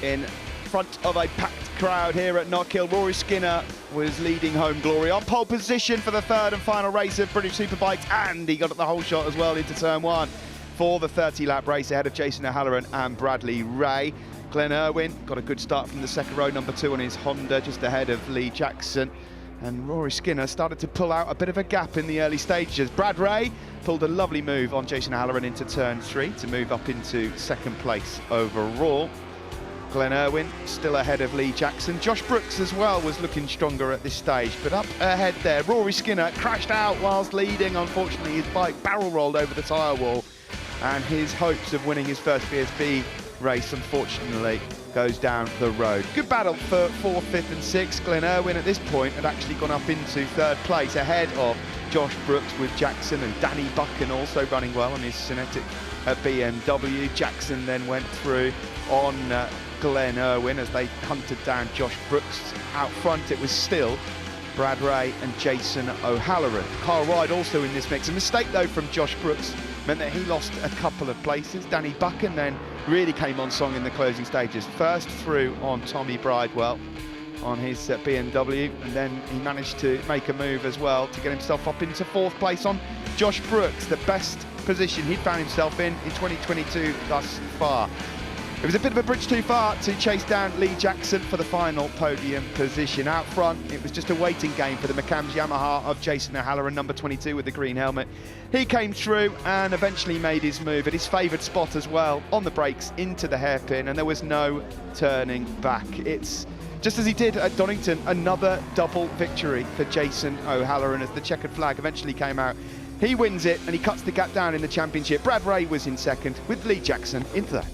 in front of a packed crowd here at Knockhill. Rory Skinner was leading Home Glory on pole position for the third and final race of British Superbikes, and he got at the whole shot as well into turn one for the 30-lap race ahead of Jason O'Halloran and Bradley Ray. Glenn Irwin got a good start from the second row, number 2 on his Honda, just ahead of Lee Jackson. And Rory Skinner started to pull out a bit of a gap in the early stages. Brad Ray pulled a lovely move on Jason O'Halloran into turn 3 to move up into second place overall. Glenn Irwin still ahead of Lee Jackson. Josh Brooks as well was looking stronger at this stage, but up ahead there, Rory Skinner crashed out whilst leading. Unfortunately, his bike barrel rolled over the tyre wall, and his hopes of winning his first BSB race, unfortunately, goes down the road. Good battle for 4th, 5th and 6th. Glenn Irwin at this point had actually gone up into 3rd place ahead of Josh Brooks, with Jackson and Danny Buchan also running well on his Cinetic at BMW. Jackson then went through on Glenn Irwin as they hunted down Josh Brooks. Out front it was still Brad Ray and Jason O'Halloran. Kyle Ryde also in this mix. A mistake though from Josh Brooks meant that he lost a couple of places. Danny Buchan then really came on song in the closing stages. First through on Tommy Bridewell on his BMW, and then he managed to make a move as well to get himself up into 4th place on Josh Brooks, the best position he'd found himself in 2022 thus far. It was a bit of a bridge too far to chase down Lee Jackson for the final podium position. Out front, it was just a waiting game for the McCams Yamaha of Jason O'Halloran, number 22 with the green helmet. He came through and eventually made his move at his favoured spot as well, on the brakes into the hairpin, and there was no turning back. It's just as he did at Donington, another double victory for Jason O'Halloran as the checkered flag eventually came out. He wins it and he cuts the gap down in the championship. Brad Ray was in second with Lee Jackson in third.